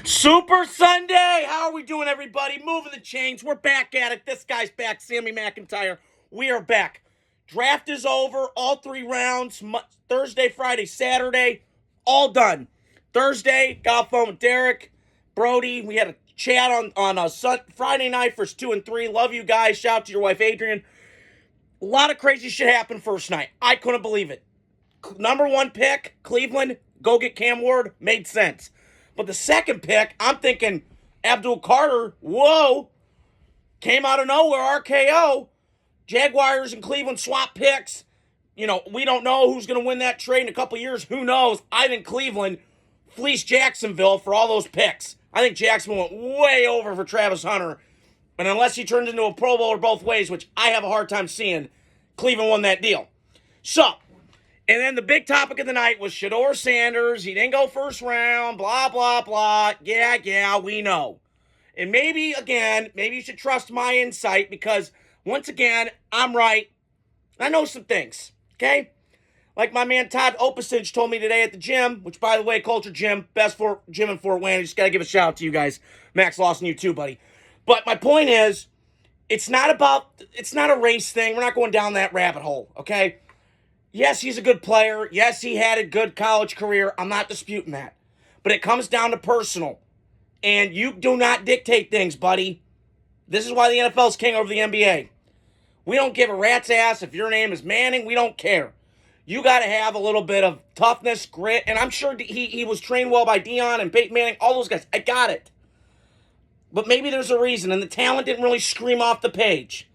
Super Sunday! How are we doing, everybody? Moving the chains. We're back at it. This guy's back, Sammy McIntyre. We are back. Draft is over. All 3 rounds. Thursday, Friday, Saturday. All done. Thursday, got off phone with Derek, Brody. We had a chat on Friday night, first 2 and 3. Love you guys. Shout out to your wife, Adrian. A lot of crazy shit happened first night. I couldn't believe it. Number 1 pick, Cleveland. Go get Cam Ward. Made sense. But the second pick, I'm thinking Abdul Carter, whoa, came out of nowhere, RKO. Jaguars and Cleveland swap picks. You know, we don't know who's going to win that trade in a couple years. Who knows? I think Cleveland fleeced Jacksonville for all those picks. I think Jacksonville went way over for Travis Hunter. And unless he turns into a Pro Bowler both ways, which I have a hard time seeing, Cleveland won that deal. So, and then the big topic of the night was Shedeur Sanders. He didn't go first round, blah, blah, blah. Yeah, we know. And maybe you should trust my insight because, once again, I'm right. I know some things, okay? Like my man Todd Opasich told me today at the gym, which, by the way, Culture Gym, best gym in Fort Wayne. Just got to give a shout out to you guys. Max Lawson, you too, buddy. But my point is, it's not a race thing. We're not going down that rabbit hole, okay? Yes, he's a good player. Yes, he had a good college career. I'm not disputing that. But it comes down to personal. And you do not dictate things, buddy. This is why the NFL is king over the NBA. We don't give a rat's ass if your name is Manning. We don't care. You got to have a little bit of toughness, grit. And I'm sure he was trained well by Deion and Peyton Manning, all those guys. I got it. But maybe there's a reason. And the talent didn't really scream off the page.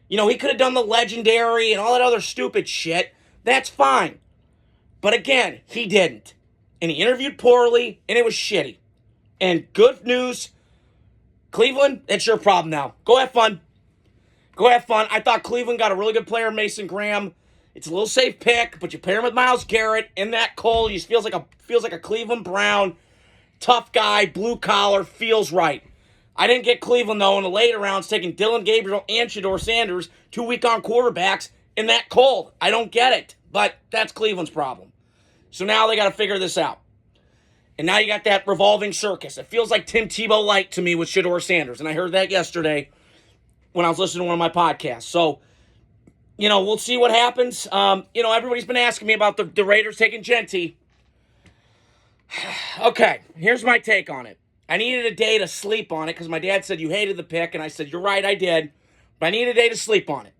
You know, he could have done the legendary and all that other stupid shit. That's fine. But again, he didn't. And he interviewed poorly, and it was shitty. And good news, Cleveland, it's your problem now. Go have fun. Go have fun. I thought Cleveland got a really good player, Mason Graham. It's a little safe pick, but you pair him with Myles Garrett in that Cole. He feels like a Cleveland Brown, tough guy, blue collar, feels right. I didn't get Cleveland, though, in the later rounds, taking Dillon Gabriel and Shedeur Sanders, 2 week-on quarterbacks, in that cold. I don't get it, but that's Cleveland's problem. So now they got to figure this out. And now you got that revolving circus. It feels like Tim Tebow light to me with Shedeur Sanders, and I heard that yesterday when I was listening to one of my podcasts. So, you know, we'll see what happens. Everybody's been asking me about the Raiders taking Gentry. Okay, here's my take on it. I needed a day to sleep on it because my dad said you hated the pick, and I said, you're right, I did. But I needed a day to sleep on it.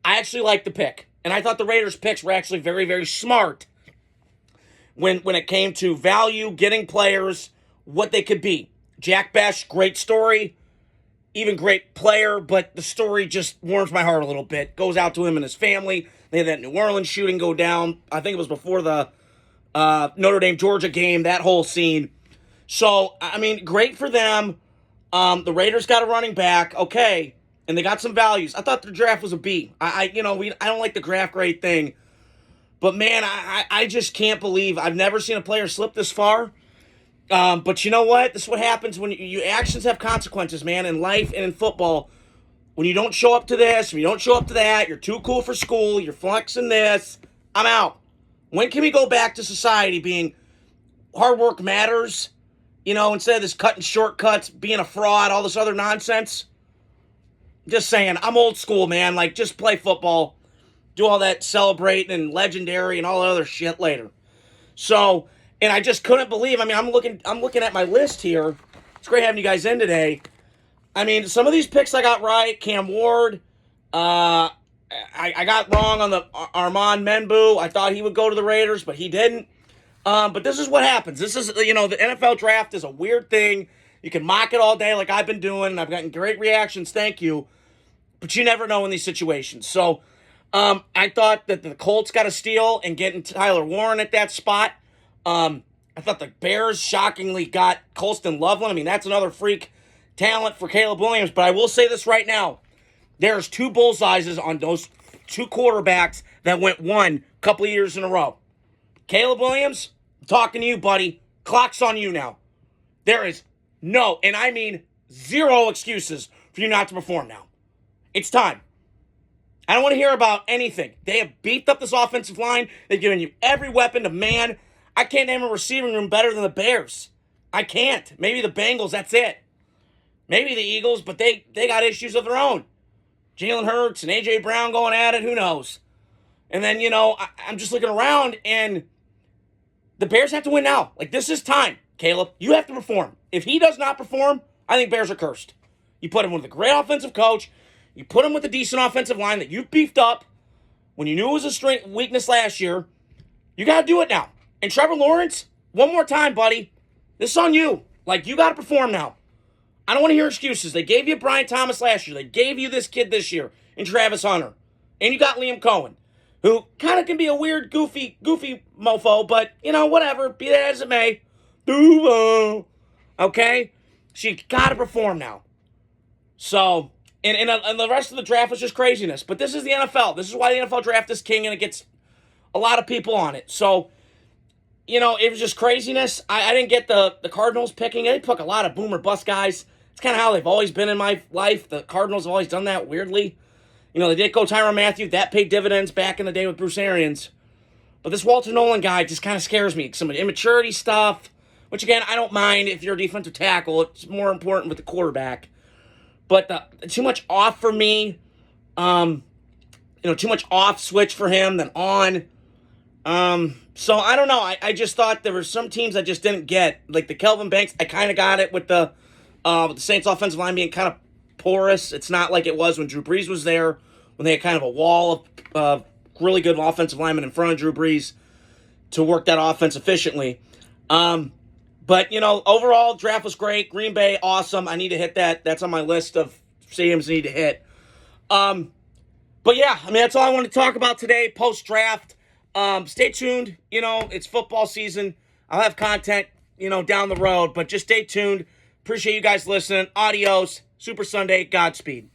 I actually liked the pick. And I thought the Raiders' picks were actually very, very smart when it came to value, getting players, what they could be. Jack Bech, great story, even great player, but the story just warms my heart a little bit. Goes out to him and his family. They had that New Orleans shooting go down. I think it was before the Notre Dame-Georgia game, that whole scene. So, I mean, great for them. The Raiders got a running back. Okay. And they got some values. I thought the draft was a B. I don't like the draft grade thing. But, man, I just can't believe I've never seen a player slip this far. But you know what? This is what happens when your actions have consequences, man, in life and in football. When you don't show up to this, when you don't show up to that, you're too cool for school, you're flexing this, I'm out. When can we go back to society being hard work matters, instead of this cutting shortcuts, being a fraud, all this other nonsense? Just saying, I'm old school, man. Like, just play football, do all that celebrating and legendary and all that other shit later. So, and I just couldn't believe. I mean, I'm looking at my list here. It's great having you guys in today. I mean, some of these picks I got right. Cam Ward. I got wrong on the Armand Menbu. I thought he would go to the Raiders, but he didn't. But this is what happens. This is, the NFL draft is a weird thing. You can mock it all day like I've been doing, and I've gotten great reactions. Thank you. But you never know in these situations. So I thought that the Colts got a steal and getting Tyler Warren at that spot. I thought the Bears shockingly got Colston Loveland. I mean, that's another freak talent for Caleb Williams. But I will say this right now. There's 2 bullseyes on those 2 quarterbacks that went 1 a couple of years in a row. Caleb Williams, I'm talking to you, buddy. Clock's on you now. There is no, and I mean 0 excuses for you not to perform now. It's time. I don't want to hear about anything. They have beefed up this offensive line. They've given you every weapon to man. I can't name a receiving room better than the Bears. I can't. Maybe the Bengals, that's it. Maybe the Eagles, but they got issues of their own. Jalen Hurts and A.J. Brown going at it, who knows? And then, I'm just looking around, and the Bears have to win now. Like, this is time, Caleb. You have to perform. If he does not perform, I think Bears are cursed. You put him with a great offensive coach. You put him with a decent offensive line that you've beefed up when you knew it was a strength weakness last year. You got to do it now. And Trevor Lawrence, one more time, buddy. This is on you. Like, you got to perform now. I don't want to hear excuses. They gave you Brian Thomas last year. They gave you this kid this year in Travis Hunter. And you got Liam Cohen, who kind of can be a weird, goofy mofo, but, whatever. Be that as it may. Okay? So you got to perform now. So, and the rest of the draft was just craziness. But this is the NFL. This is why the NFL draft is king, and it gets a lot of people on it. So, it was just craziness. I didn't get the Cardinals picking. They took a lot of boomer bust guys. It's kind of how they've always been in my life. The Cardinals have always done that weirdly. They did go Tyrann Mathieu. That paid dividends back in the day with Bruce Arians. But this Walter Nolan guy just kind of scares me. Some of the immaturity stuff, which, again, I don't mind if you're a defensive tackle. It's more important with the quarterback. But too much off for me. Too much off switch for him than on. So I don't know. I just thought there were some teams I just didn't get. Like the Kelvin Banks, I kind of got it with the Saints offensive line being kind of porous. It's not like it was when Drew Brees was there, when they had kind of a wall of really good offensive linemen in front of Drew Brees to work that offense efficiently. But, overall, draft was great. Green Bay, awesome. I need to hit that. That's on my list of stadiums I need to hit. But, yeah, that's all I want to talk about today, post-draft. Stay tuned. It's football season. I'll have content, down the road. But just stay tuned. Appreciate you guys listening. Adios. Super Sunday. Godspeed.